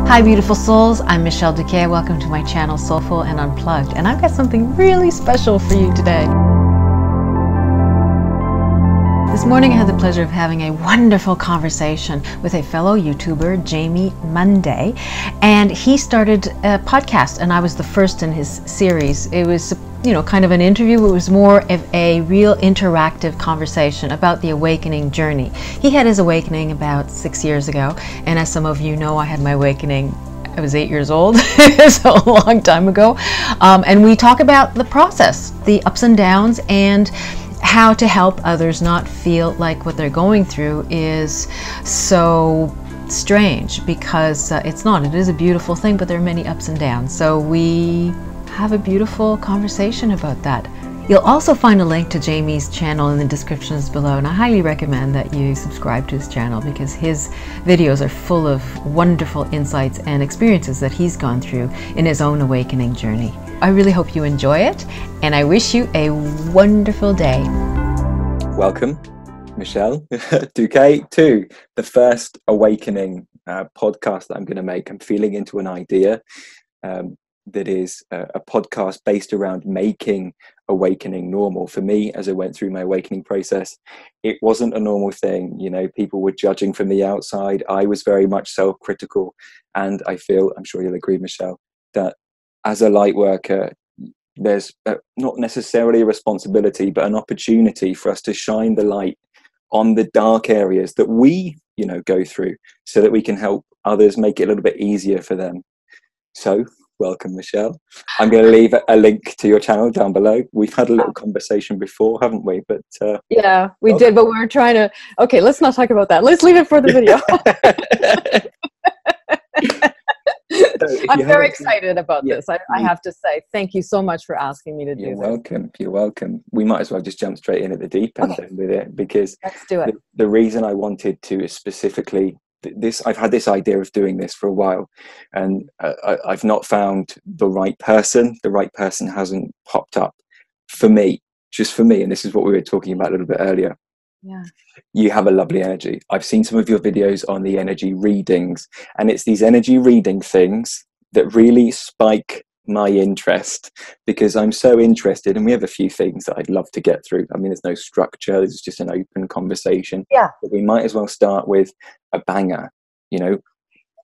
Hi beautiful souls, I'm Michèle Duquet. Welcome to my channel Soulful and Unplugged, and I've got something really special for you today. This morning I had the pleasure of having a wonderful conversation with a fellow YouTuber, Jamie Munday, and he started a podcast and I was the first in his series. It was, kind of an interview. It was more of a real interactive conversation about the awakening journey. He had his awakening about 6 years ago, and as some of you know, I had my awakening, I was 8 years old, so a long time ago. And we talk about the process, the ups and downs, and how to help others not feel like what they're going through is so strange, because it's not. It is a beautiful thing, but there are many ups and downs. So we have a beautiful conversation about that. You'll also find a link to Jamie's channel in the descriptions below, and I highly recommend that you subscribe to his channel because his videos are full of wonderful insights and experiences that he's gone through in his own awakening journey. I really hope you enjoy it, and I wish you a wonderful day. Welcome, Michèle Duquet, to the first awakening podcast that I'm going to make. I'm feeling into an idea that is a podcast based around making awakening normal. For me, as I went through my awakening process, it wasn't a normal thing. People were judging from the outside. I was very much self-critical, and I feel, I'm sure you'll agree, Michèle, that as a light worker, there's not necessarily a responsibility, but an opportunity for us to shine the light on the dark areas that we, go through, so that we can help others, make it a little bit easier for them. So, welcome, Michèle. I'm going to leave a link to your channel down below. We've had a little conversation before, haven't we? But yeah, we did, but we were trying to, okay, let's not talk about that. Let's leave it for the video. I'm very excited about this. I have to say, thank you so much for asking me to do this. You're welcome. You're welcome. We might as well just jump straight in at the deep end with it, because let's do it. The reason I wanted to specifically I've had this idea of doing this for a while, and I've not found the right person. The right person hasn't popped up for me, just for me. And this is what we were talking about a little bit earlier. Yeah. You have a lovely energy. I've seen some of your videos on the energy readings, and it's these energy reading things that really spike my interest, because I'm so interested, and we have a few things that I'd love to get through. I mean, there's no structure, it's just an open conversation. Yeah. But we might as well start with a banger.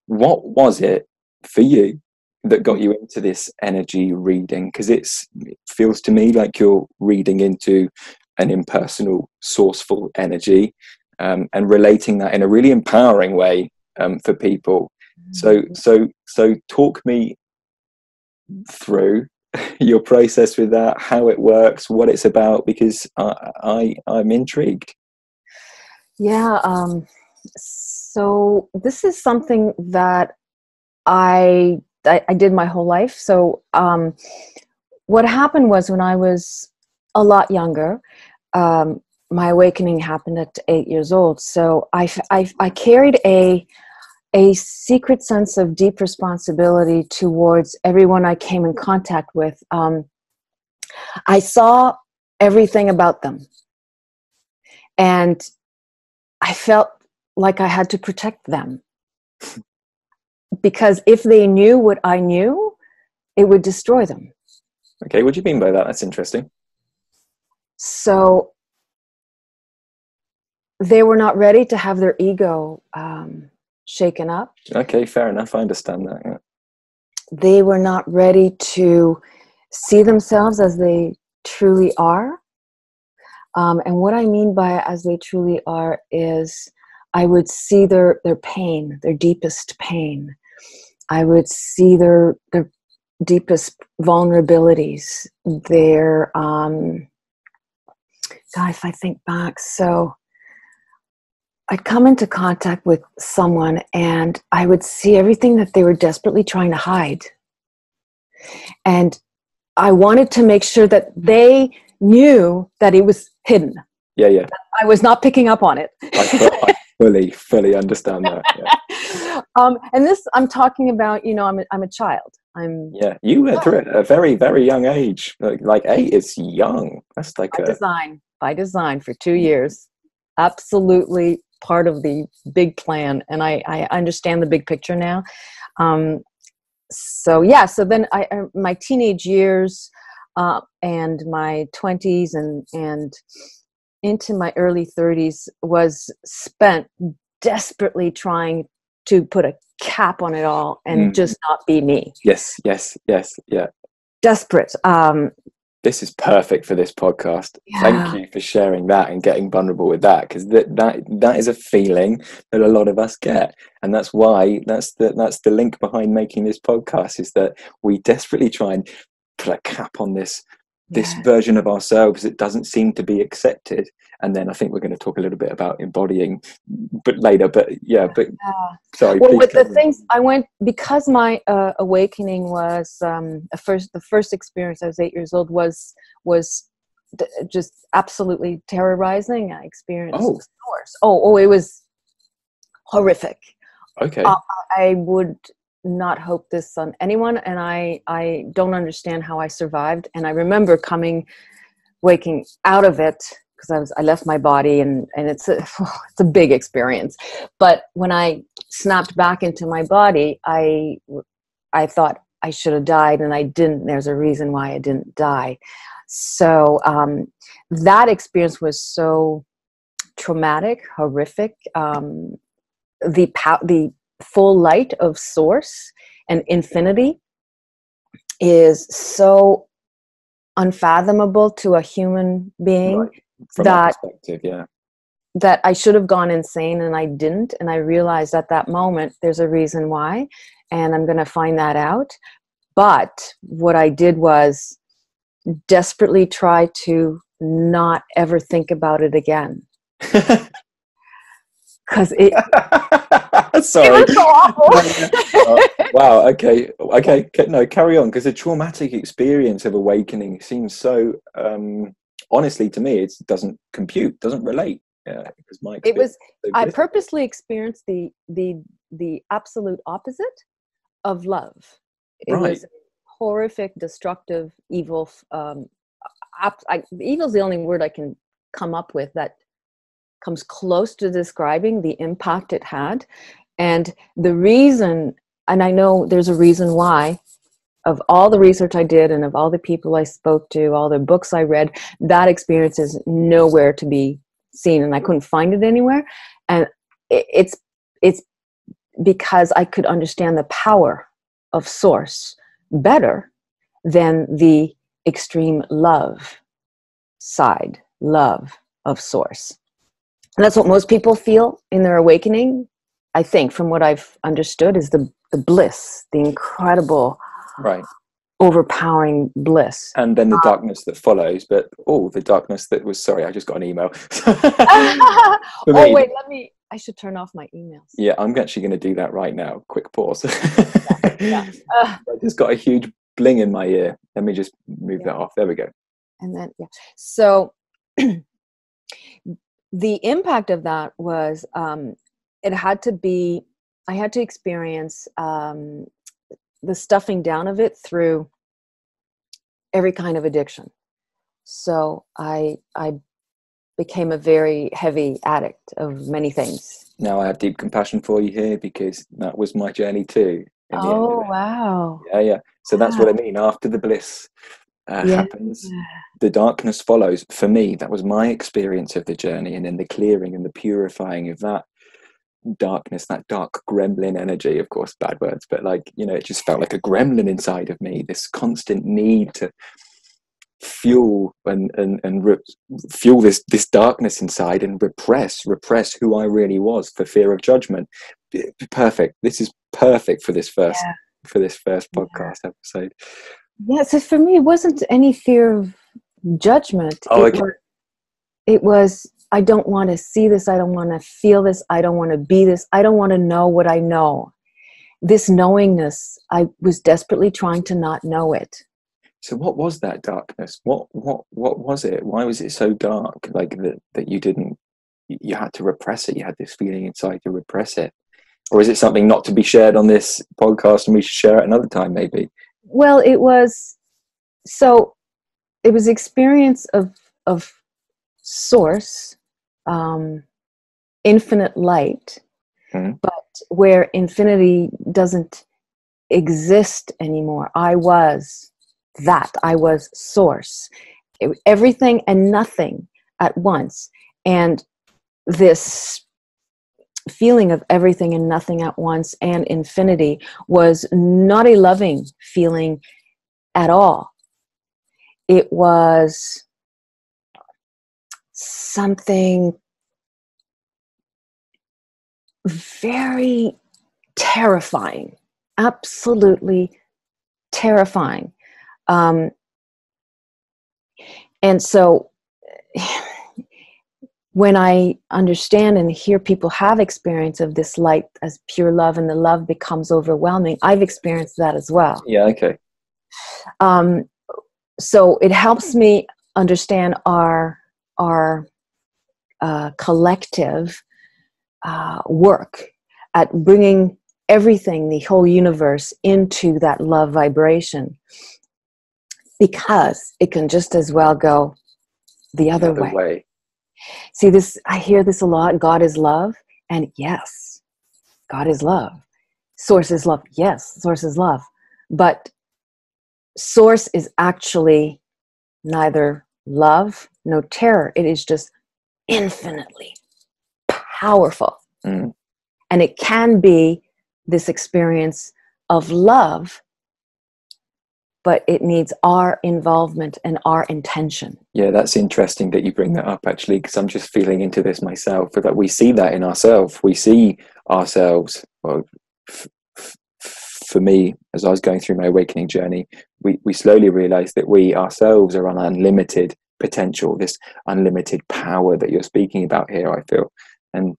What was it for you that got you into this energy reading? Because it feels to me like you're reading into an impersonal, sourceful energy, and relating that in a really empowering way for people. So talk me through your process with that, how it works, what it's about, because I'm intrigued. Yeah. So this is something that I did my whole life. So what happened was, when I was a lot younger, my awakening happened at 8 years old. So I carried a secret sense of deep responsibility towards everyone I came in contact with. I saw everything about them, and I felt like I had to protect them, because if they knew what I knew, it would destroy them. Okay, what do you mean by that? That's interesting. So they were not ready to have their ego shaken up. Okay, fair enough. I understand that. Yeah. They were not ready to see themselves as they truly are. And what I mean by as they truly are is, I would see their pain, their deepest pain. I would see their deepest vulnerabilities. Their God, if I think back, so I'd come into contact with someone and I would see everything that they were desperately trying to hide. And I wanted to make sure that they knew that it was hidden. Yeah. I was not picking up on it. I fully understand that. Yeah. And this, I'm talking about, I'm a child. You went through it at a very, very young age. Like 8 is young. That's like by design for 2 years. Absolutely part of the big plan, and I understand the big picture now. So then my teenage years and my 20s and into my early 30s was spent desperately trying to put a cap on it all and just not be me. Yes, yeah. Desperate. This is perfect for this podcast. Yeah. Thank you for sharing that and getting vulnerable with that, because that is a feeling that a lot of us get, and that's why that's the link behind making this podcast, is that we desperately try and put a cap on this version of ourselves that doesn't seem to be accepted. And then I think we're going to talk a little bit about embodying, but later. But sorry. Well, with the things I went, because my awakening was the first experience. I was 8 years old. Was just absolutely terrorizing. I experienced the source. It was horrific. Okay. I would not hope this on anyone, and I don't understand how I survived. And I remember waking out of it, because I left my body, and it's a big experience. But when I snapped back into my body, I thought I should have died, and I didn't. There's a reason why I didn't die. So that experience was so traumatic, horrific. The full light of source and infinity is so unfathomable to a human being. Right. From that perspective, that I should have gone insane, and I didn't. And I realized at that moment there's a reason why, and I'm going to find that out. But what I did was desperately try to not ever think about it again. Because sorry. It was so awful. Wow. Okay. No, carry on. Because a traumatic experience of awakening seems so. Honestly, to me, it doesn't compute, doesn't relate. Because my experience, it was. I purposely experienced the absolute opposite of love. It was horrific, destructive, evil. Evil is the only word I can come up with that comes close to describing the impact it had. And the reason, and I know there's a reason why, of all the research I did and of all the people I spoke to, all the books I read, that experience is nowhere to be seen, and I couldn't find it anywhere. And it's because I could understand the power of source better than the extreme love of source. And that's what most people feel in their awakening, I think, from what I've understood, is the bliss, the incredible, overpowering bliss. And then the darkness that follows, but the darkness that was, sorry, I just got an email. I should turn off my emails. Yeah, I'm actually going to do that right now. Quick pause. I just got a huge bling in my ear. Let me just move that off. There we go. And then, so the impact of that was, I had to experience the stuffing down of it through every kind of addiction. So I became a very heavy addict of many things. Now I have deep compassion for you here, because that was my journey too. Wow. Yeah. So that's what I mean. After the bliss happens, the darkness follows. For me, that was my experience of the journey, and then the clearing and the purifying of that darkness, that dark gremlin energy, of course, bad words, but it just felt like a gremlin inside of me, this constant need to fuel and fuel this darkness inside, and repress who I really was for fear of judgment. Perfect. This is perfect for this first podcast episode. So for me, it wasn't any fear of judgment. It was, I don't want to see this. I don't want to feel this. I don't want to be this. I don't want to know what I know. This knowingness, I was desperately trying to not know it. So what was that darkness? What was it? Why was it so dark? That you had to repress it. You had this feeling inside to repress it. Or is it something not to be shared on this podcast, and we should share it another time maybe? Well, it was experience of source, infinite light, but where infinity doesn't exist anymore. I was that. I was source. Everything and nothing at once. And this feeling of everything and nothing at once and infinity was not a loving feeling at all. It was something very terrifying, absolutely terrifying. And so when I understand and hear people have experience of this light as pure love, and the love becomes overwhelming, I've experienced that as well. Yeah, okay. So it helps me understand our collective work at bringing everything, the whole universe, into that love vibration, because it can just as well go the other way. See, this, I hear this a lot. God is love. And yes, God is love. Source is love. Yes, source is love. But source is actually neither love nor terror. It is just infinitely powerful. And it can be this experience of love, but it needs our involvement and our intention. Yeah, that's interesting that you bring that up, actually, because I'm just feeling into this myself, that we see that in ourselves. We see ourselves, well, for me, as I was going through my awakening journey, we slowly realized that we ourselves are on unlimited potential, this unlimited power that you're speaking about here, I feel. And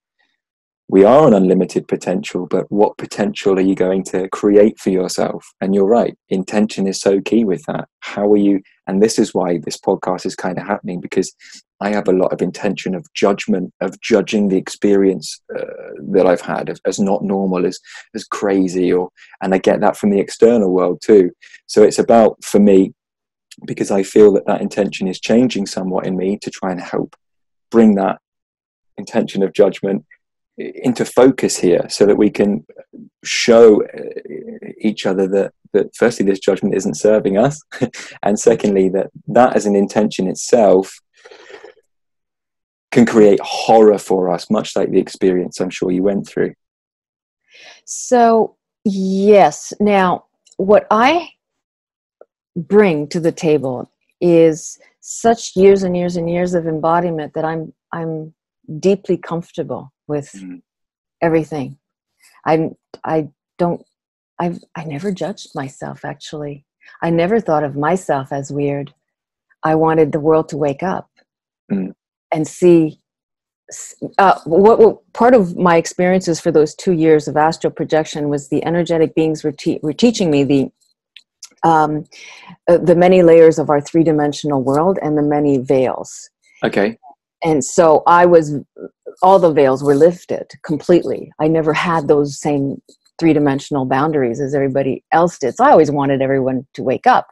we are an unlimited potential, but what potential are you going to create for yourself? And you're right, intention is so key with that. How are you? And this is why this podcast is kind of happening, because I have a lot of intention of judgment, of judging the experience that I've had as not normal, as crazy, and I get that from the external world too. So it's about, for me, because I feel that intention is changing somewhat in me, to try and help bring that intention of judgment into focus here, so that we can show each other that firstly, this judgment isn't serving us, and secondly, that as an intention itself can create horror for us, much like the experience I'm sure you went through. So yes, now what I bring to the table is such years and years and years of embodiment that I'm deeply comfortable with everything. I never judged myself, actually. I never thought of myself as weird. I wanted the world to wake up and see what part of my experiences for those 2 years of astral projection was the energetic beings were teaching me the many layers of our three-dimensional world and the many veils. Okay. And so all the veils were lifted completely. I never had those same three-dimensional boundaries as everybody else did. So I always wanted everyone to wake up.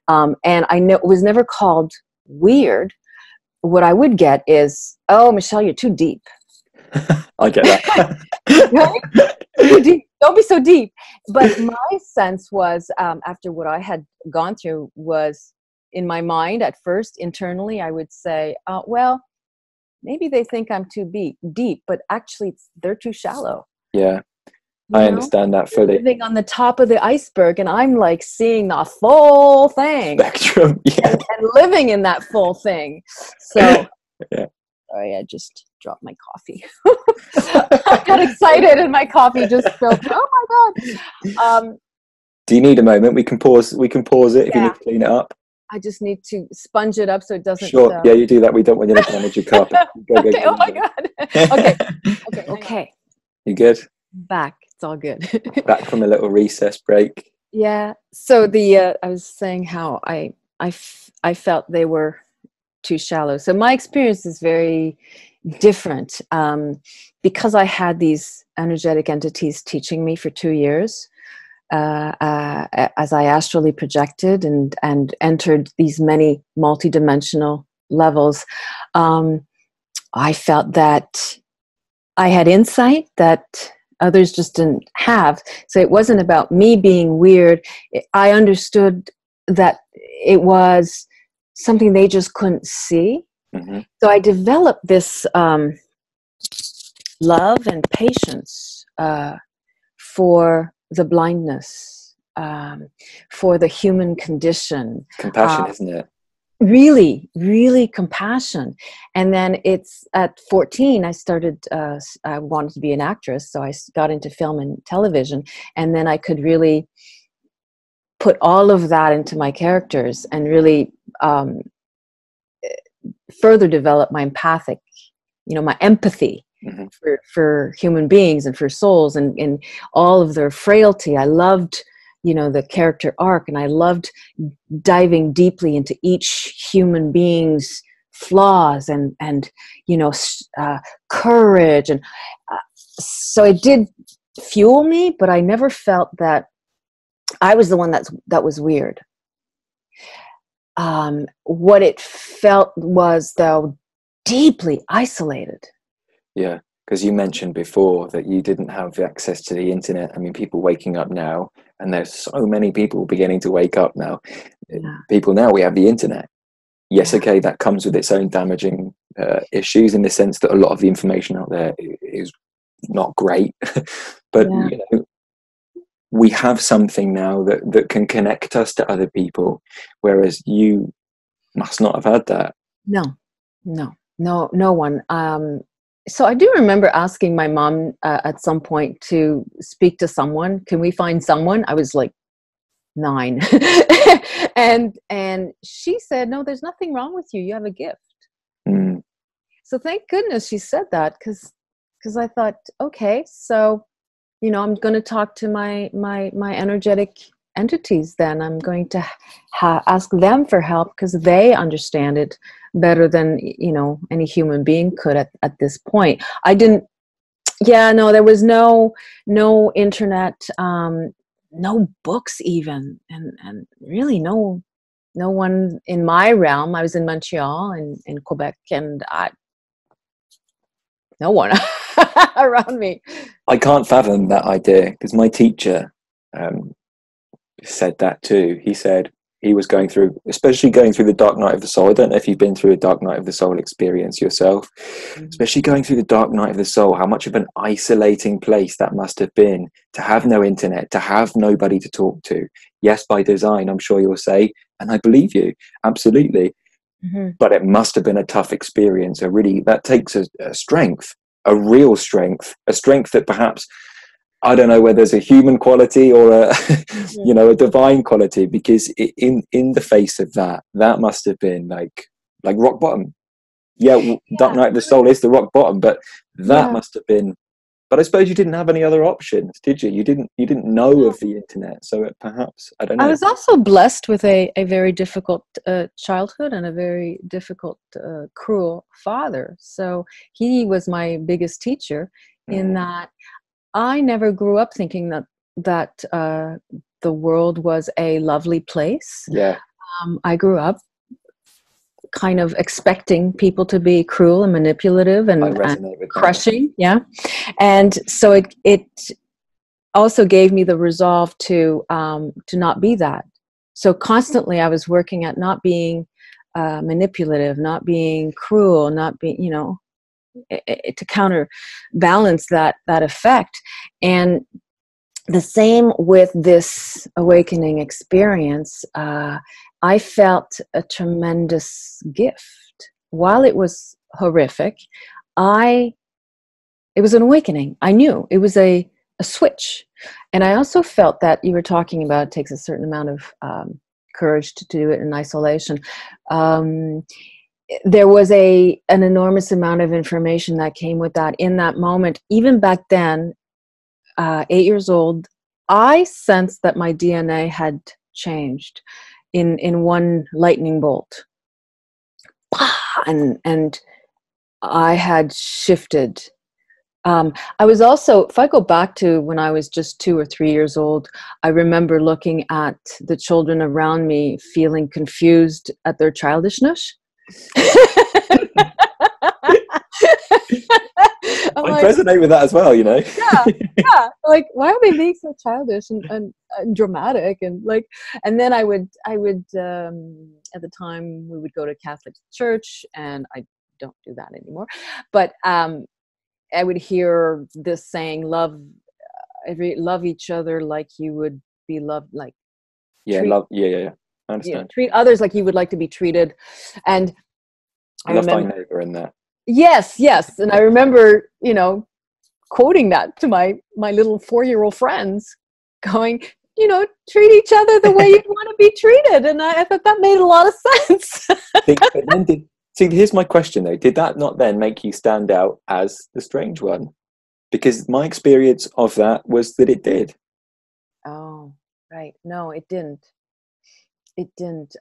And I was never called weird. What I would get is, oh, Michèle, you're too deep. I get that. Right? Too deep. Don't be so deep. But my sense was, after what I had gone through, was in my mind at first, internally, I would say, well, maybe they think I'm too deep, but actually they're too shallow. Yeah, I understand that fully. They're living on the top of the iceberg, and I'm like seeing the full thing. Spectrum, yeah. And living in that full thing. So, yeah. Sorry, I just dropped my coffee. I got excited and my coffee just spilled. Oh my God. Do you need a moment? We can pause it if you need to clean it up. I just need to sponge it up so it doesn't. Sure. Yeah, you do that. We don't want you to damage your cup. Go, oh my God. Okay. You good? Back. It's all good. Back from a little recess break. Yeah. So I was saying how I felt they were too shallow. So my experience is very different because I had these energetic entities teaching me for 2 years. As I astrally projected and entered these many multidimensional levels, I felt that I had insight that others just didn't have. So it wasn't about me being weird. I understood that it was something they just couldn't see. Mm-hmm. So I developed this love and patience for the blindness, for the human condition. Compassion, isn't it? Really, really compassion. And then it's at 14, I started, I wanted to be an actress, so I got into film and television. And then I could really put all of that into my characters and really further develop my empathic, my empathy Mm-hmm. for human beings and for souls and all of their frailty. I loved the character arc, and I loved diving deeply into each human being's flaws and courage, and so it did fuel me. But I never felt that I was the one that was weird. What it felt was, though, deeply isolated. Yeah, because you mentioned before that you didn't have access to the internet. I mean, people waking up now, and there's so many people beginning to wake up now. Yeah. People now, we have the internet. Yes, Yeah. okay, that comes with its own damaging issues, in the sense that a lot of the information out there is not great. But Yeah. We have something now that can connect us to other people, whereas you must not have had that. No one. So I do remember asking my mom at some point to speak to someone. Can we find someone? I was like 9. and she said, no, there's nothing wrong with you. You have a gift. Mm. So thank goodness she said that, because I thought, okay, so, I'm going to talk to my energetic entities then. I'm going to ask them for help, because they understand it better than any human being could at this point. I didn't. There was no internet, no books even, and really no one in my realm. I was in Montreal and in Quebec, and no one around me. I can't fathom that idea, because my teacher said that too. He said he was especially going through the dark night of the soul. I don't know if you've been through a dark night of the soul experience yourself, especially going through the dark night of the soul, how much of an isolating place that must have been, to have no internet, to have nobody to talk to. Yes, by design, I'm sure you'll say, and I believe you, absolutely. Mm-hmm. But it must have been a tough experience. That takes a strength, a real strength, a strength that perhaps, I don't know whether there's a human quality or a divine quality, because in the face of that must have been like rock bottom. Dark night of the soul is the rock bottom, but that must have been. But I suppose you didn't have any other options, did you? You didn't know of the internet, so perhaps, I don't know. I was also blessed with a very difficult childhood and a very difficult, cruel father. So he was my biggest teacher in that I never grew up thinking that the world was a lovely place. Yeah. I grew up kind of expecting people to be cruel and manipulative and crushing. Yeah. And so it also gave me the resolve to not be that. So constantly I was working at not being manipulative, not being cruel, not being, to counterbalance that effect. And the same with this awakening experience. I felt a tremendous gift. While it was horrific, it was an awakening. I knew it was a switch. And I also felt that you were talking about it takes a certain amount of courage to do it in isolation. There was an enormous amount of information that came with that in that moment. Even back then, 8 years old, I sensed that my DNA had changed in one lightning bolt. And I had shifted. I was also, if I go back to when I was just 2 or 3 years old, I remember looking at the children around me feeling confused at their childishness. I like, resonate with that as well, you know. yeah, like, why are they being so childish and dramatic, and like, and then I would at the time we would go to Catholic church, and I don't do that anymore, but I would hear this saying, love each other like you would be loved, like, Yeah, treat, love. Yeah. I understand. treat others like you would like to be treated. And I Love thy remember, neighbor in that. yes, and I remember, quoting that to my little 4-year-old friends, going, treat each other the way you'd want to be treated. And I thought that made a lot of sense. See, here's my question though. Did that not then make you stand out as the strange one? Because my experience of that was that it did. Oh, right. No, it didn't. It didn't.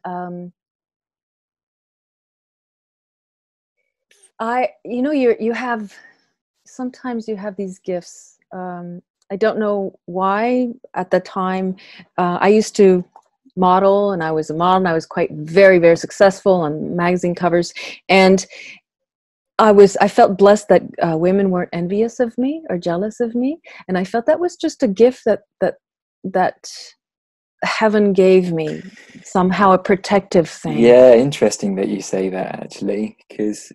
Sometimes you have these gifts. I don't know why at the time. I used to model, and I was a model, and I was very, very successful on magazine covers. And I felt blessed that women weren't envious of me or jealous of me. And I felt that was just a gift that heaven gave me, somehow a protective thing. Yeah, interesting that you say that, actually, because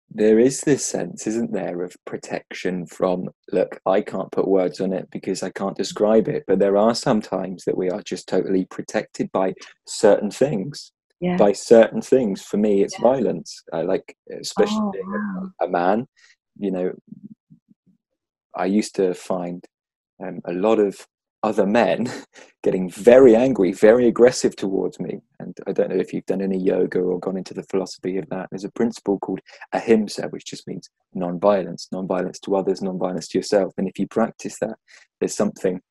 there is this sense, isn't there, of protection from, look, I can't put words on it because I can't describe it, but there are some times that we are just totally protected by certain things. Yeah. By certain things. For me, it's violence. Especially Oh, being wow. a man, I used to find a lot of other men getting very angry, very aggressive towards me. And I don't know if you've done any yoga or gone into the philosophy of that. There's a principle called ahimsa, which just means non-violence to others, non-violence to yourself. And if you practice that, there's something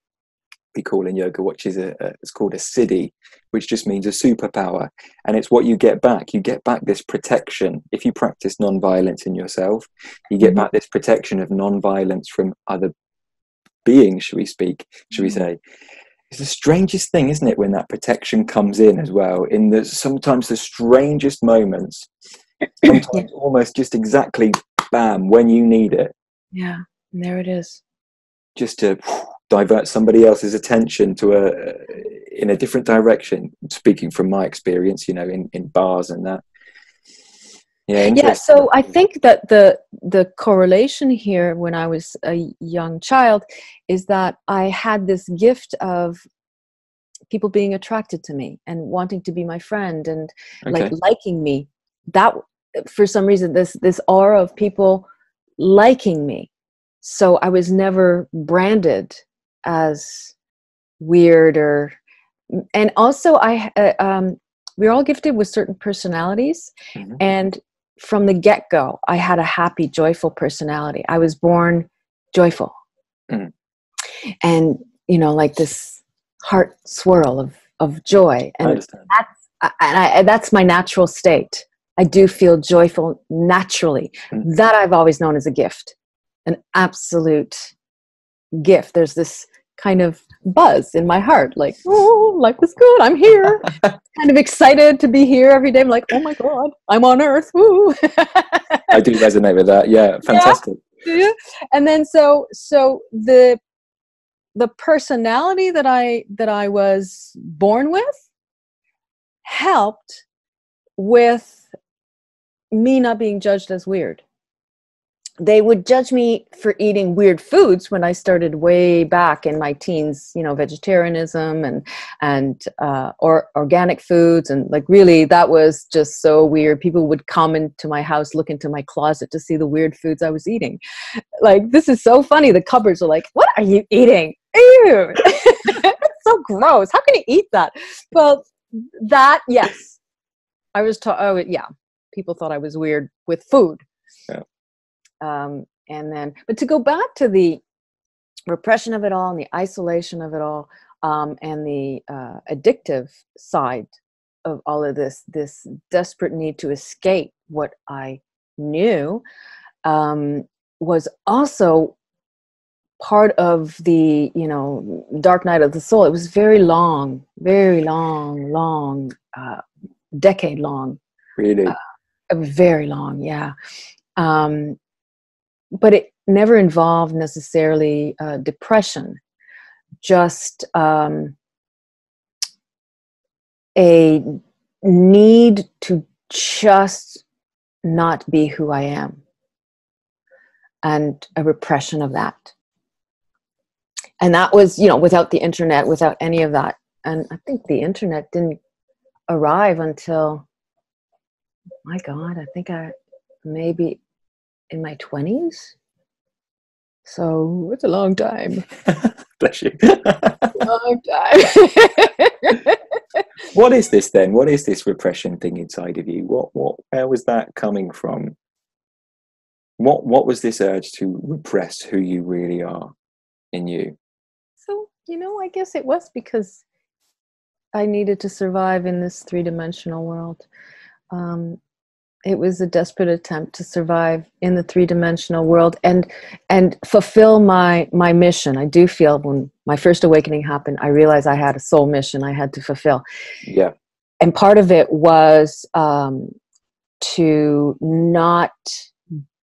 we call in yoga, which is it's called a siddhi, which just means a superpower. And it's what you get back. You get back this protection. If you practice non-violence in yourself, you get back this protection of non-violence from other beings, should we say. It's the strangest thing, isn't it, when that protection comes in as well, in sometimes the strangest moments, sometimes almost just exactly bam when you need it. Yeah, and there it is. Just to divert somebody else's attention in a different direction. Speaking from my experience, in bars and that. Yeah, so I think that the correlation here, when I was a young child, is that I had this gift of people being attracted to me and wanting to be my friend and like liking me. That, for some reason, this aura of people liking me. So I was never branded as weird and also we're all gifted with certain personalities, and from the get-go, I had a happy, joyful personality. I was born joyful. And, like this heart swirl of joy. And that's my natural state. I do feel joyful naturally. That I've always known as a gift, an absolute gift. There's this kind of buzz in my heart, like, oh, life is good, I'm here. Kind of excited to be here every day. I'm like, oh my God, I'm on Earth. Woo. I do resonate with that. Yeah, fantastic. Yeah. And then so the personality that I was born with helped with me not being judged as weird. They would judge me for eating weird foods when I started way back in my teens, vegetarianism and or organic foods. And like, really, that was just so weird. People would come into my house, look into my closet to see the weird foods I was eating. Like, this is so funny. The cupboards are like, what are you eating? Ew. It's so gross. How can you eat that? Well, yes. I was taught, people thought I was weird with food. Yeah. But to go back to the repression of it all and the isolation of it all, and the addictive side of all of this desperate need to escape what I knew, was also part of the, dark night of the soul. It was very long, decade long. Really? Very long, yeah. But never involved necessarily depression, just a need to just not be who I am, and a repression of that. And that was, without the internet, without any of that. And I think the internet didn't arrive until, my God, I think maybe in my 20s. So it's a long time. Bless you. Long time. What is this then? What is this repression thing inside of you? Where was that coming from? What was this urge to repress who you really are in you? So, I guess it was because I needed to survive in this three-dimensional world. It was a desperate attempt to survive in the three-dimensional world and fulfill my mission. I do feel when my first awakening happened, I realized I had a soul mission I had to fulfill. Yeah. And part of it was to not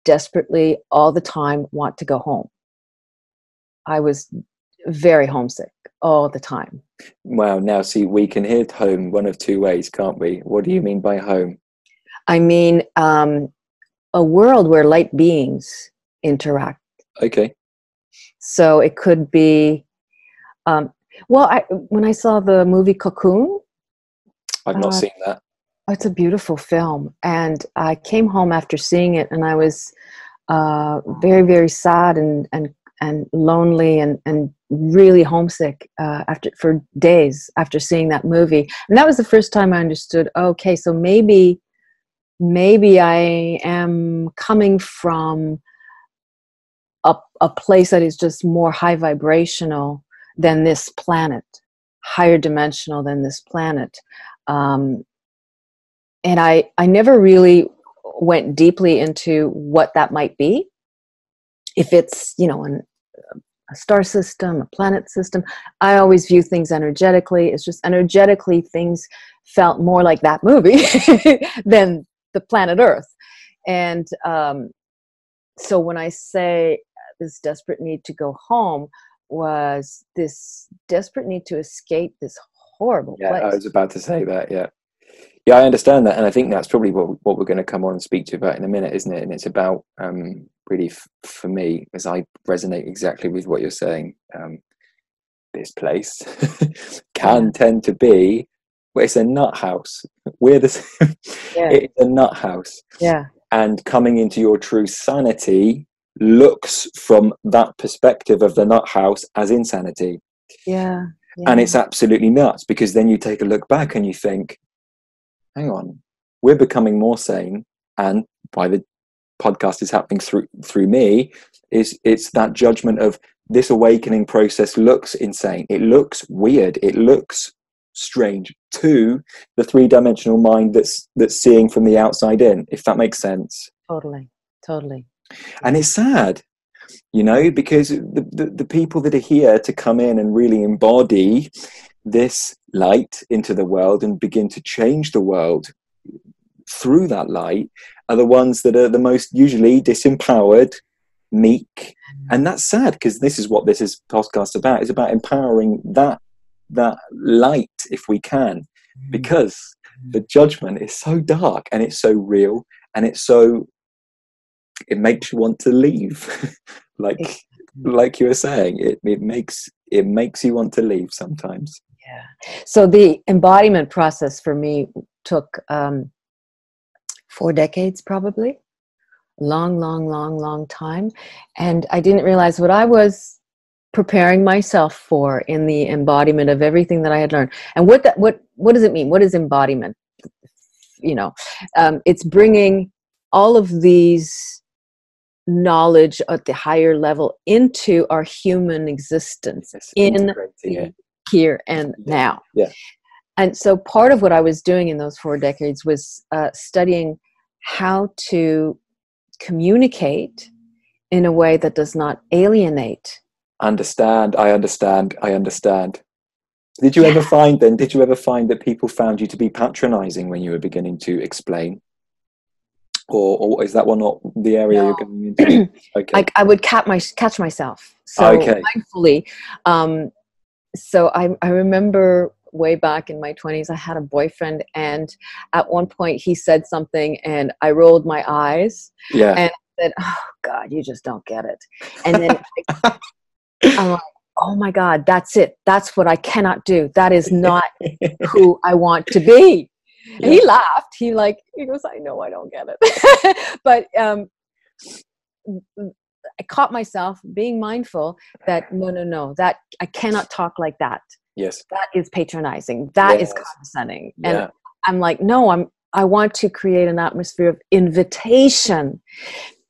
desperately all the time want to go home. I was very homesick all the time. Wow. Now, see, we can hear home one of two ways, can't we? What do you mean by home? I mean, a world where light beings interact. Okay. So it could be, when I saw the movie Cocoon. I've not seen that. It's a beautiful film. And I came home after seeing it, and I was very, very sad and lonely and really homesick for days after seeing that movie. And that was the first time I understood, okay, so maybe I am coming from a place that is just more high vibrational than this planet, higher dimensional than this planet. And I never really went deeply into what that might be. If it's, a star system, a planet system, I always view things energetically. It's just energetically things felt more like that movie than the planet Earth. And so when I say this desperate need to go home, was this desperate need to escape this horrible place. I was about to say that. Yeah, I understand that, and I think that's probably what we're going to come on and speak to you about in a minute, isn't it? And it's about really for me, as I resonate exactly with what you're saying. This place can tend to be, well, it's a nut house. It's a nut house. Yeah. And coming into your true sanity looks from that perspective of the nut house as insanity. Yeah. And it's absolutely nuts, because then you take a look back and you think, hang on, we're becoming more sane, and why the podcast is happening through me it's that judgment of this awakening process looks insane, it looks weird, it looks strange to the three-dimensional mind that's seeing from the outside in, if that makes sense. Totally. And it's sad, because the people that are here to come in and really embody this light into the world and begin to change the world through that light are the ones that are the most usually disempowered, meek. And that's sad, because this is what this podcast about. It's about empowering that light, if we can, because the judgment is so dark and it's so real, and it makes you want to leave. like you were saying, it makes you want to leave sometimes. Yeah. So the embodiment process for me took 4 decades, probably. Long time. And I didn't realize what I was preparing myself for in the embodiment of everything that I had learned. And what does it mean? What is embodiment? It's bringing all of these knowledge at the higher level into our human existence, in here and now. Yeah. And so part of what I was doing in those 4 decades was studying how to communicate in a way that does not alienate. I understand. Did you ever find that people found you to be patronizing when you were beginning to explain? or is that one not the area you're going into? Okay. Like I would catch myself so mindfully. So I remember way back in my 20s, I had a boyfriend, and at one point he said something, and I rolled my eyes, and I said, "Oh God, you just don't get it." And then I'm like, "Oh my God, that's it. That's what I cannot do. That is not who I want to be." Yeah. And he laughed. He goes, "I know I don't get it," but I caught myself being mindful that no, that I cannot talk like that. Yes. That is patronizing. That is condescending. And I'm like, no, I want to create an atmosphere of invitation.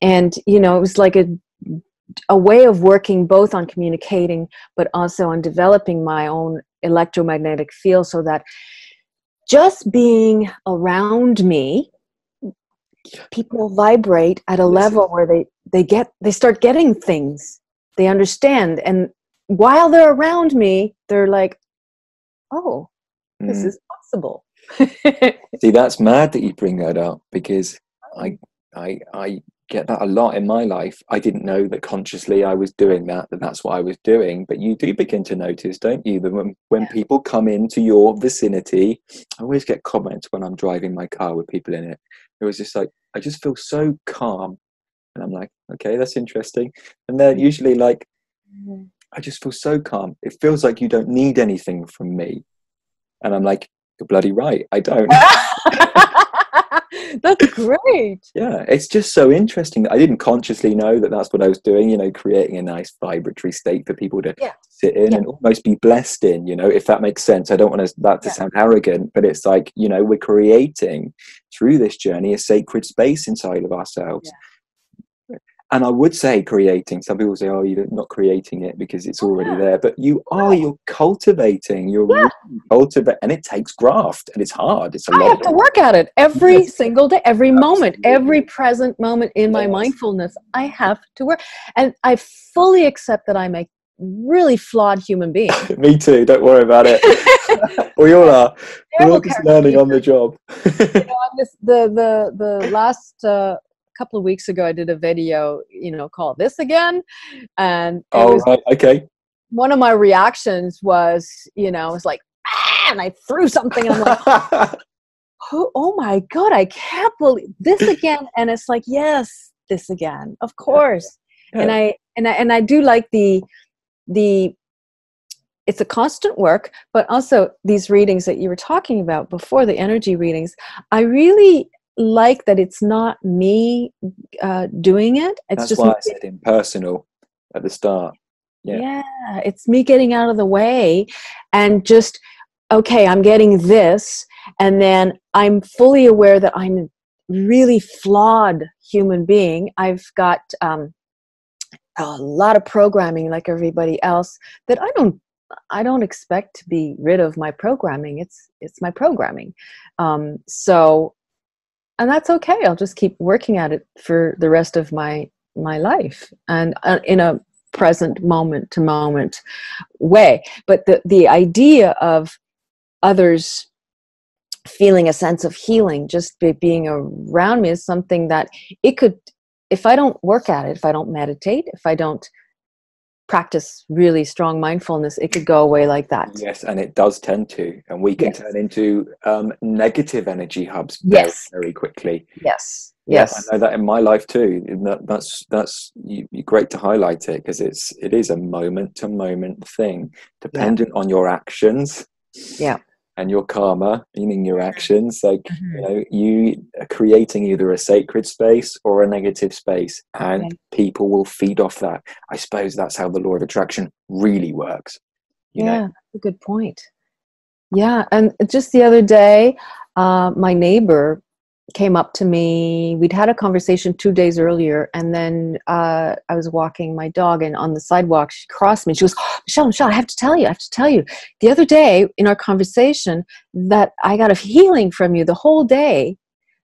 And, it was like a way of working both on communicating, but also on developing my own electromagnetic field, so that just being around me, people vibrate at a level where they start getting things. They understand. And while they're around me, they're like, oh, this is possible. See, that's mad that you bring that up, because I get that a lot in my life. I didn't know that consciously I was doing that's what I was doing. But you do begin to notice, don't you, that when people come into your vicinity, I always get comments when I'm driving my car with people in it. It was just like, I just feel so calm. And I'm like, okay, that's interesting. And they're usually like, I just feel so calm. It feels like you don't need anything from me. And I'm like, you're bloody right, I don't. That's great. Yeah, it's just so interesting. I didn't consciously know that that's what I was doing, creating a nice vibratory state for people to sit in and almost be blessed in, if that makes sense. I don't want that to sound arrogant, but it's like, we're creating through this journey a sacred space inside of ourselves. And I would say creating. Some people say, oh, you're not creating it because it's already there. But you're cultivating. You're really cultivating. And it takes graft, and it's hard. It's I have to work at it every single day, every moment, every present moment in my mindfulness. I have to work. And I fully accept that I'm a really flawed human being. Me too. Don't worry about it. We all are. We're all just learning on the job. The last... couple of weeks ago, I did a video, called This Again. And okay. One of my reactions was, was like, and I threw something, and I'm like, oh my God, I can't believe this again. And it's like, yes, this again, of course. Yeah. And I do like the it's a constant work, but also these readings that you were talking about before, the energy readings, I really like that it's not me doing it. It's That's just why I said impersonal at the start. Yeah, it's me getting out of the way and just, okay, I'm getting this, and then I'm fully aware that I'm a really flawed human being. I've got a lot of programming like everybody else that I don't expect to be rid of my programming. It's my programming. And that's okay. I'll just keep working at it for the rest of my life, and in a present moment to moment way. But the idea of others feeling a sense of healing just being around me is something that it could, if I don't work at it, if I don't meditate, if I don't practice really strong mindfulness, it could go away like that. Yes, and it does tend to, and we can turn into negative energy hubs very, very quickly. Yes. I know that in my life too. That's great to highlight it, because it is a moment to moment thing, dependent on your actions. And your karma, meaning your actions, like you are creating either a sacred space or a negative space, and people will feed off that. I suppose that's how the law of attraction really works. You know? That's a good point. Yeah, and just the other day, my neighbor came up to me. We'd had a conversation 2 days earlier, and then I was walking my dog, and on the sidewalk she crossed me. She goes, Michèle, I have to tell you the other day in our conversation that I got a healing from you the whole day.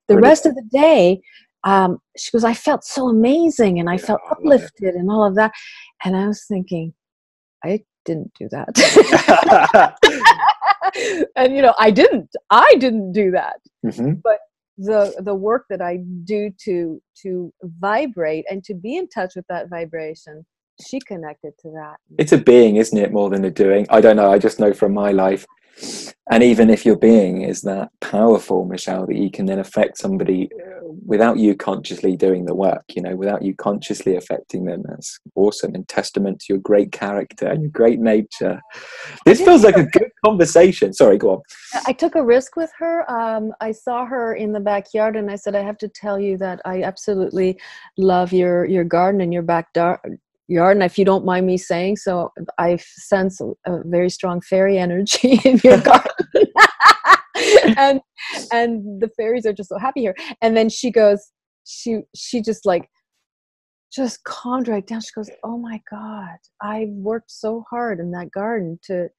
The rest of the day, she goes, I felt so amazing, and I felt uplifted and all of that. And I was thinking, I didn't do that. And I didn't do that. But the work that I do to vibrate and to be in touch with that vibration, she connected to that. It's a being, isn't it, more than a doing? I don't know. I just know from my life. And even if your being is that powerful, Michèle, that you can then affect somebody without you consciously doing the work, you know, without you consciously affecting them. That's awesome, and testament to your great character and your great nature. This feels like a good conversation. Sorry, go on. I took a risk with her. I saw her in the backyard, and I said, I have to tell you that I absolutely love your garden and your backyard. And if you don't mind me saying so, I sense a very strong fairy energy in your garden. and the fairies are just so happy here. And then she goes, she just like, just calmed right down. She goes, oh my God, I worked so hard in that garden to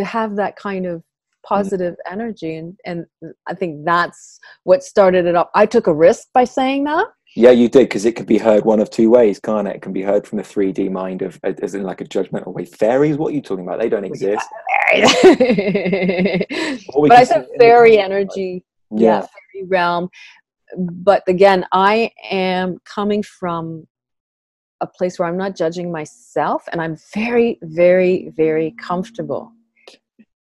have that kind of positive energy. And I think that's what started it up. I took a risk by saying that. Yeah, you did, because it could be heard one of two ways, can't it? It can be heard from the 3D mind of, as in like a judgmental way. Fairies? What are you talking about? They don't exist. But I said fairy energy. Yeah, fairy realm. But again, I am coming from a place where I'm not judging myself, and I'm very, very, very comfortable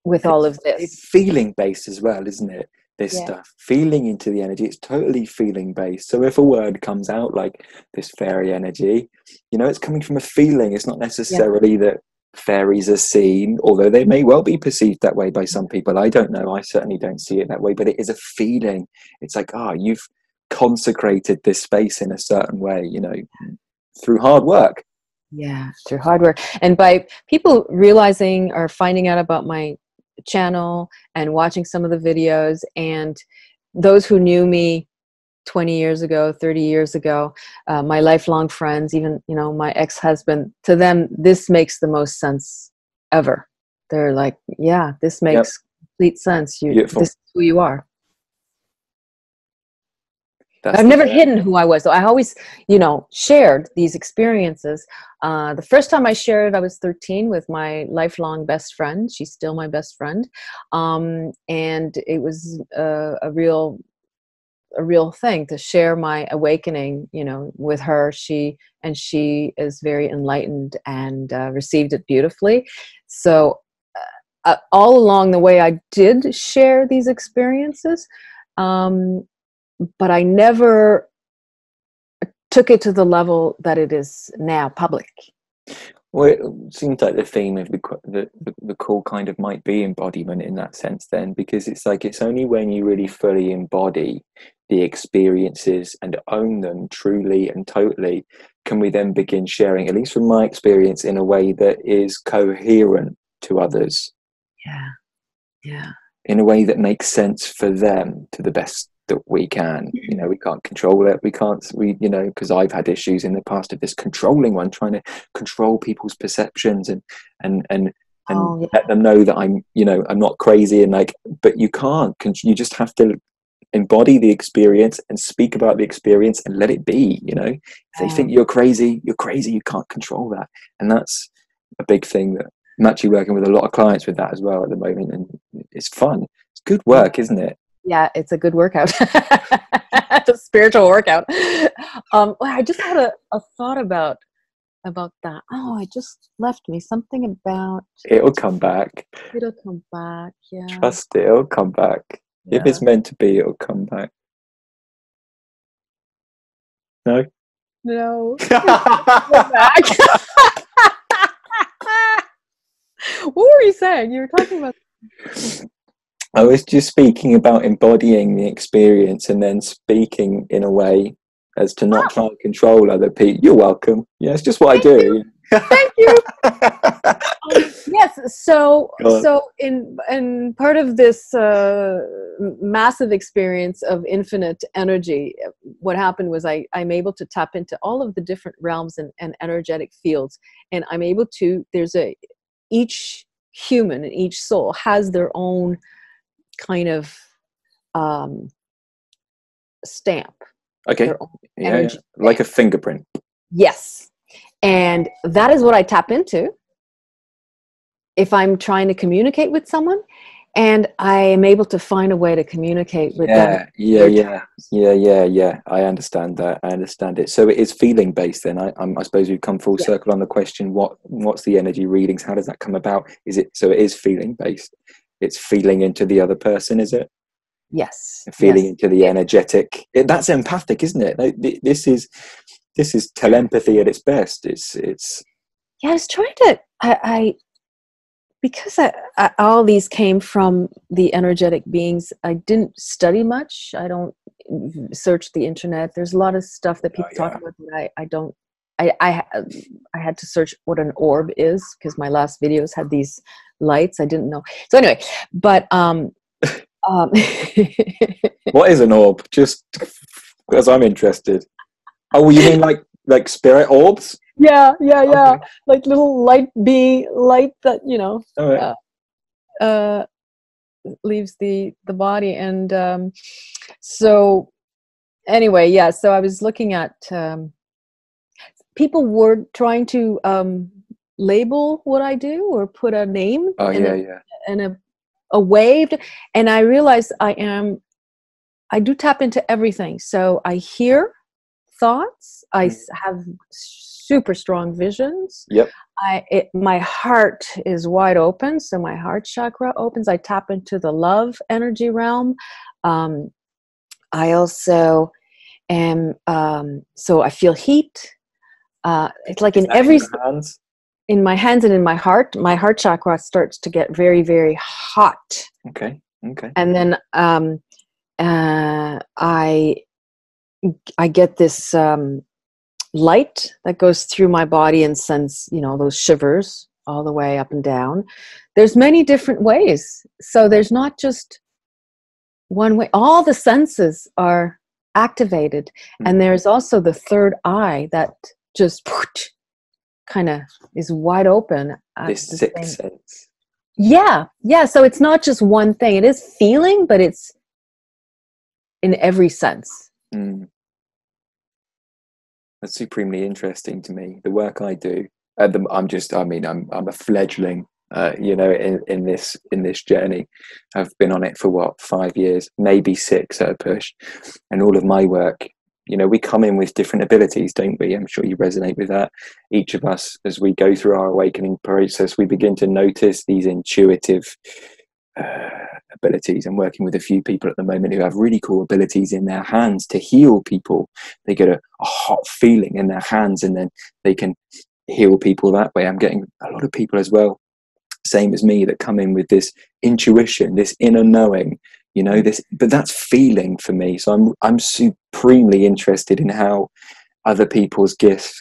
with all of this. It's feeling based as well, isn't it? This stuff, feeling into the energy, it's totally feeling based. So if a word comes out like this fairy energy, you know, it's coming from a feeling. It's not necessarily that fairies are seen, although they may well be perceived that way by some people. I don't know. I certainly don't see it that way, but it is a feeling. It's like, you've consecrated this space in a certain way, you know, through hard work. Yeah, through hard work. And by people realizing or finding out about my channel and watching some of the videos, and those who knew me 20 years ago, 30 years ago, my lifelong friends, even, you know, my ex-husband, to them, this makes the most sense ever. They're like, yeah, this makes complete sense. This is who you are. I've never hidden who I was, though. I always, you know, shared these experiences. The first time I shared it, I was 13 with my lifelong best friend. She's still my best friend. And it was a real thing to share my awakening, you know, with her. She is very enlightened and received it beautifully. So all along the way, I did share these experiences. But I never took it to the level that it is now, public. Well, it seems like the theme of the call kind of might be embodiment in that sense then, because it's like it's only when you really fully embody the experiences and own them truly and totally can we then begin sharing, at least from my experience, in a way that is coherent to others. Yeah. In a way that makes sense for them to the best that we can. You know, we can't control it. We you know, because I've had issues in the past of this controlling one, trying to control people's perceptions and let them know that I'm, you know, I'm not crazy, and like, but you can't. You just have to embody the experience and speak about the experience and let it be. You know, if they think you're crazy, you're crazy. You can't control that, and that's a big thing that I'm actually working with a lot of clients with that as well at the moment, and it's fun. It's good work, isn't it? Yeah, it's a good workout. It's a spiritual workout. I just had a thought about that. Oh, it just left me something about. It'll come back. It'll come back. Yeah. Trust it. It'll come back. Yeah. If it's meant to be, it'll come back. No. No. Back. What were you saying? You were talking about. I was just speaking about embodying the experience and then speaking in a way as to not try and control other people. You're welcome. Yeah, it's just what I do. Thank you. Yes. So in part of this massive experience of infinite energy, what happened was I'm able to tap into all of the different realms and energetic fields, and I'm able to. Each human and each soul has their own kind of stamp. Okay. Yeah. Like a fingerprint. Yes. And that is what I tap into if I'm trying to communicate with someone. and I am able to find a way to communicate with them. Yeah. I understand that. I understand it. So it is feeling based then. I suppose we've come full circle on the question, what's the energy readings? How does that come about? So it is feeling based. It's feeling into the other person, is it? Yes. Feeling into the energetic. That's empathic, isn't it? This is telepathy at its best. It's Yeah, I was trying to because all these came from the energetic beings. I didn't study much. I don't search the internet. There's a lot of stuff that people talk about that I don't. I had to search what an orb is because my last videos had these lights. I didn't know. So anyway, but what is an orb? Just because I'm interested. Oh, you mean like spirit orbs? Yeah. Okay. Like little light that, leaves the body. And so anyway, yeah, so I was looking at people were trying to label what I do or put a name and a wave, and I realized I do tap into everything. So I hear thoughts, I have super strong visions. Yep. My heart is wide open, so my heart chakra opens. I tap into the love energy realm. I also am so I feel heat. It's like in every hands? In my hands and in my heart chakra starts to get very, very hot. Okay. And then I get this light that goes through my body and sends, those shivers all the way up and down. There's many different ways. So there's not just one way. All the senses are activated. And there's also the third eye that just kind of is wide open. This sixth sense. Yeah. So it's not just one thing. It is feeling, but it's in every sense. That's supremely interesting to me. The work I do, I'm a fledgling, in this journey. I've been on it for 5 years, maybe 6 at a push, and all of my work. We come in with different abilities, don't we? I'm sure you resonate with that. Each of us, as we go through our awakening process, we begin to notice these intuitive abilities. I'm working with a few people at the moment who have really cool abilities in their hands to heal people. They get a hot feeling in their hands and then they can heal people that way. I'm getting a lot of people as well, same as me, that come in with this intuition, this inner knowing, but that's feeling for me. So I'm supremely interested in how other people's gifts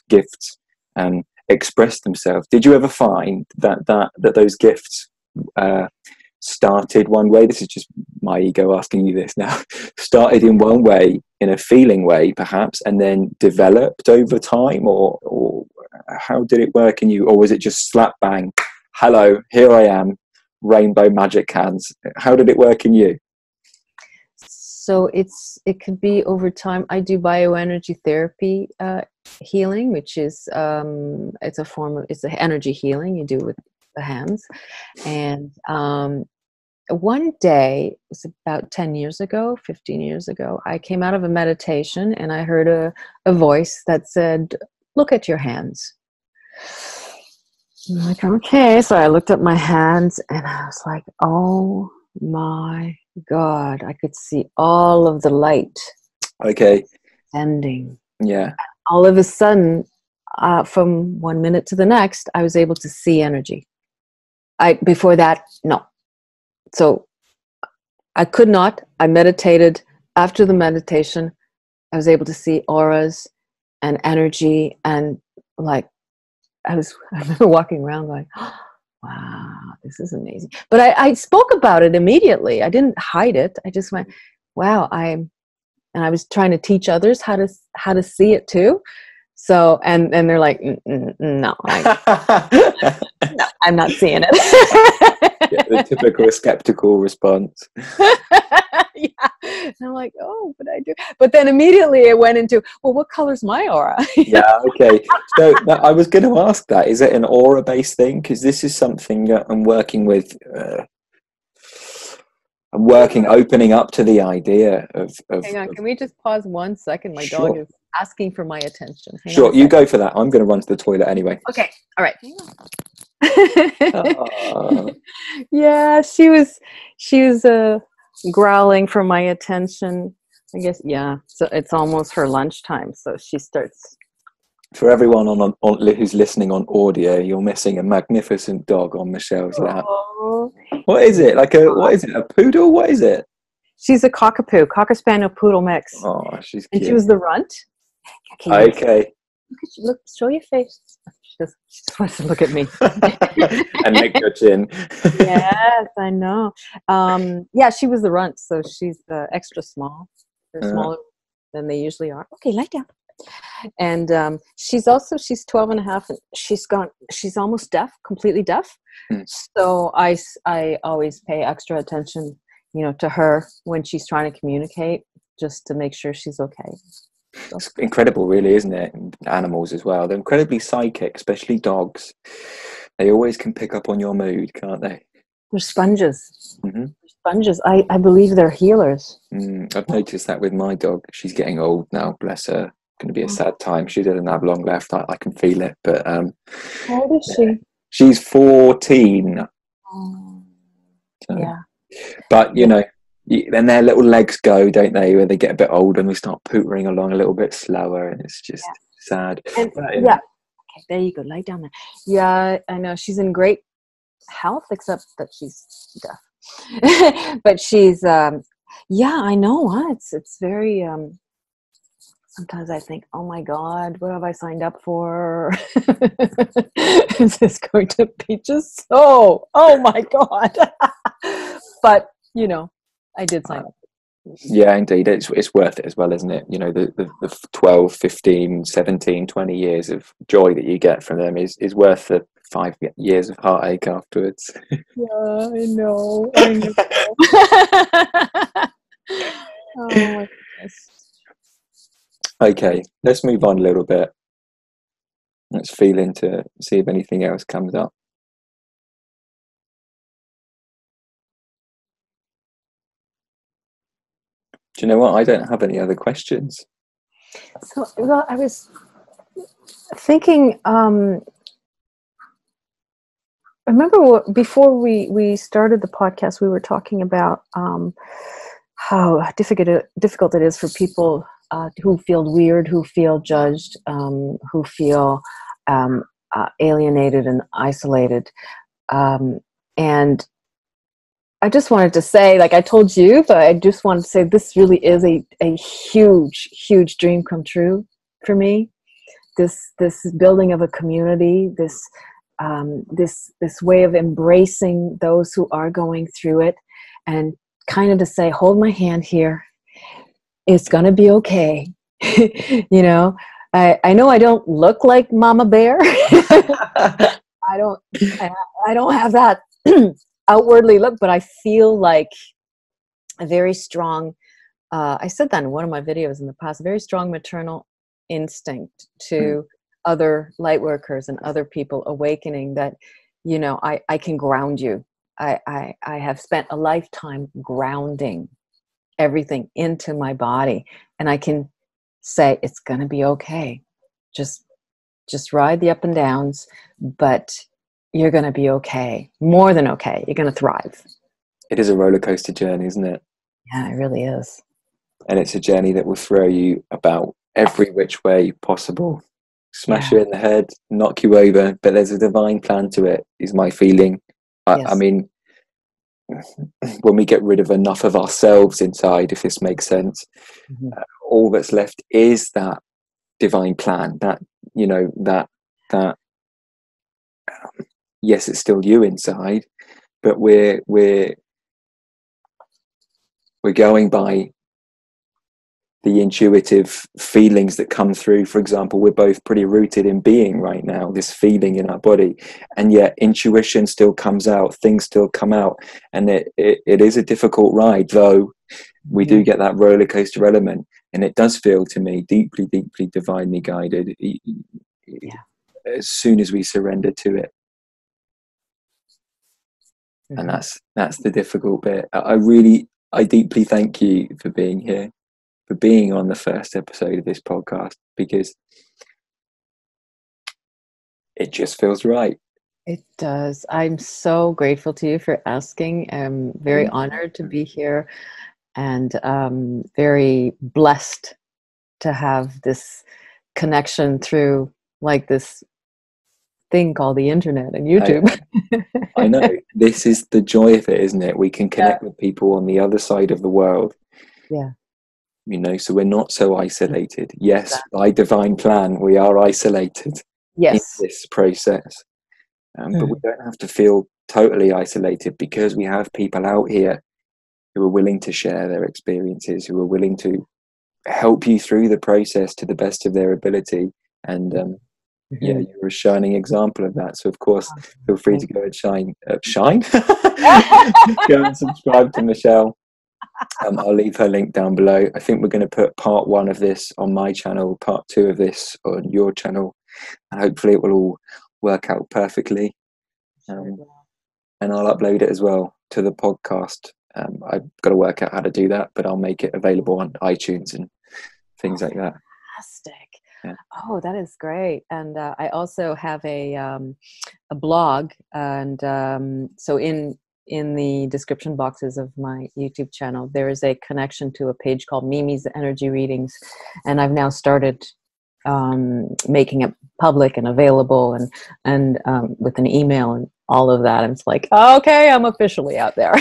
express themselves. Did you ever find that those gifts started one way? This is just my ego asking you this now. Started in one way, in a feeling way perhaps, and then developed over time, or how did it work in you? Or was it just slap bang, hello, here I am, rainbow magic hands? How did it work in you? So it could be over time. I do bioenergy therapy healing, which is it's an energy healing you do with the hands. And one day, it was about 10 years ago, 15 years ago, I came out of a meditation and I heard a voice that said, look at your hands. I'm like, okay. So I looked at my hands and I was like, oh my God, I could see all of the light. Okay. Ending. Yeah. All of a sudden, from 1 minute to the next, I was able to see energy. Before that, no. So I could not. I meditated. After the meditation, I was able to see auras and energy, and like I remember walking around going, oh, wow, this is amazing. But I spoke about it immediately. I didn't hide it. I just went, wow, and I was trying to teach others how to see it too. So, and they're like, no, I'm not seeing it. Yeah, the typical skeptical response. Yeah. And I'm like, oh, but I do. But then immediately it went into, well, what color's my aura? Yeah, okay. So I was going to ask that. Is it an aura-based thing? Because this is something that I'm working with I'm working, opening up to the idea of Hang on, can we just pause 1 second? My Sure. dog is asking for my attention. Hang on Sure, a you sec. go for that. I'm going to run to the toilet anyway. Okay, all right. Ah. Yeah, she was growling for my attention. I guess, yeah. So it's almost her lunchtime, so she starts. For everyone on who's listening on audio, you're missing a magnificent dog on Michelle's lap. Oh, What is it? What is it? A poodle? What is it? she's a cockapoo, cocker spaniel poodle mix. Oh, she's And cute. she was the runt. Okay. Look, show your face. She just wants to look at me. And lick your chin. Yes, I know. Yeah, she was the runt, so she's extra small. They're smaller than they usually are. Okay, lie down. And she's 12 and a half, and she's almost deaf, completely deaf. So I always pay extra attention, to her when she's trying to communicate, just to make sure she's okay. It's incredible, really, isn't it? Animals as well. They're incredibly psychic, especially dogs. They always can pick up on your mood, can't they? They're sponges. Mm-hmm. Sponges. I believe they're healers. I've noticed that with my dog. She's getting old now, bless her. Going to be a sad time. She doesn't have long left. I can feel it. But how old is she? She's 14. Oh, So, yeah. But then their little legs go, don't they? When they get a bit older, and we start pootering along a little bit slower, and it's just sad. And, yeah. Okay, there you go. Lie down there. Yeah, I know she's in great health, except that she's deaf. But she's yeah, I know. Huh? It's very. Sometimes I think, oh my God, what have I signed up for? Is this going to be just so? Oh my God. But, I did sign up. Yeah, indeed. It's worth it as well, isn't it? The 12, 15, 17, 20 years of joy that you get from them is worth the 5 years of heartache afterwards. Yeah, I know. Oh my goodness. Okay, let's move on a little bit. Let's feel into, see if anything else comes up. Do you know what? I don't have any other questions. So, well, I was thinking, remember before we started the podcast, we were talking about how difficult it is for people who feel weird, who feel judged, who feel alienated and isolated. And I just wanted to say, like I told you, but I just wanted to say this really is a huge, huge dream come true for me. This building of a community, this way of embracing those who are going through it, and kind of to say, hold my hand here. It's going to be okay. I know I don't look like Mama Bear. I don't have that outwardly look, but I feel like a very strong, I said that in one of my videos in the past, a very strong maternal instinct to other light workers and other people awakening that, I can ground you. I have spent a lifetime grounding everything into my body, and I can say it's going to be okay. Just ride the up and downs, but you're going to be okay. More than okay. You're going to thrive. It is a roller coaster journey, isn't it? Yeah, it really is. And it's a journey that will throw you about every which way possible. Smash you in the head, knock you over, but there's a divine plan to it, is my feeling. I mean, when we get rid of enough of ourselves inside, if this makes sense, all that's left is that divine plan, that yes, it's still you inside, but we're going by the intuitive feelings that come through. For example, we're both pretty rooted in being right now, this feeling in our body, and yet intuition still comes out, things still come out, and it is a difficult ride, though we do get that roller coaster element, and it does feel to me deeply, deeply divinely guided as soon as we surrender to it. And that's the difficult bit. I deeply thank you for being here, for being on the first episode of this podcast, because it just feels right. It does. I'm so grateful to you for asking. I'm very honored to be here, and very blessed to have this connection through like this thing called the internet and YouTube. I know. This is the joy of it, isn't it? We can connect with people on the other side of the world. Yeah. You know, so we're not so isolated. Yes, by divine plan, we are isolated in this process. But we don't have to feel totally isolated, because we have people out here who are willing to share their experiences, who are willing to help you through the process to the best of their ability. And yeah, you're a shining example of that. So of course, feel free to go and shine. Go and subscribe to Michèle. I'll leave her link down below. I think we're going to put part 1 of this on my channel, part 2 of this on your channel, and hopefully it will all work out perfectly. And I'll upload it as well to the podcast. I've got to work out how to do that, but I'll make it available on iTunes and things like that. Fantastic. Yeah. Oh, that is great. And I also have a blog, and so in the description boxes of my YouTube channel, there is a connection to a page called Mimi's Energy Readings, and I've now started making it public and available, and with an email and all of that. And it's like, okay, I'm officially out there.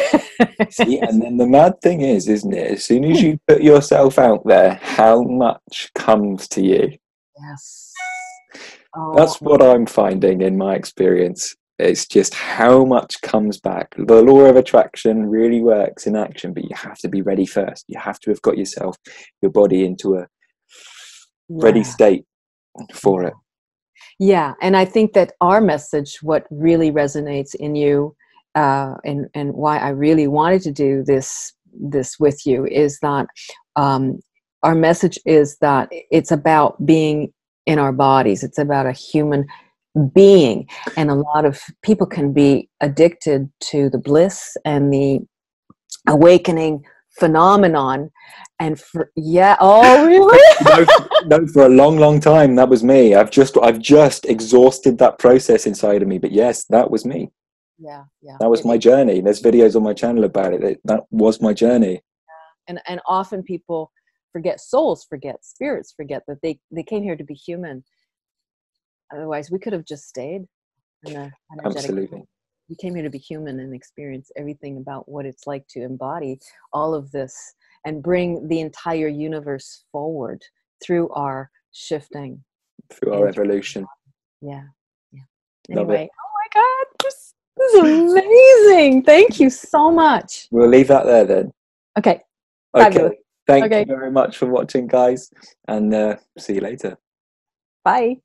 See, and then the mad thing is, isn't it? As soon as you put yourself out there, how much comes to you? Yes. That's what I'm finding in my experience. It's just how much comes back. The law of attraction really works in action, but you have to be ready first. You have to have got yourself, your body into a ready state for it. Yeah, and I think that our message, what really resonates in you, and why I really wanted to do this with you, is that our message is that it's about being in our bodies. It's about a human being, and a lot of people can be addicted to the bliss and the awakening phenomenon. And really? No, for a long time that was me. I've just exhausted that process inside of me. But yes, that was me. Yeah. That was my journey. There's videos on my channel about it. That was my journey. And often people forget, souls forget, spirits forget that they came here to be human. Otherwise, we could have just stayed in the energetic. Absolutely. We came here to be human and experience everything about what it's like to embody all of this and bring the entire universe forward through our shifting. Through our evolution. Yeah. Love Anyway, it. oh my God, this is amazing. Thank you so much. We'll leave that there then. Okay. Okay. Thank you very much for watching, guys, and see you later. Bye.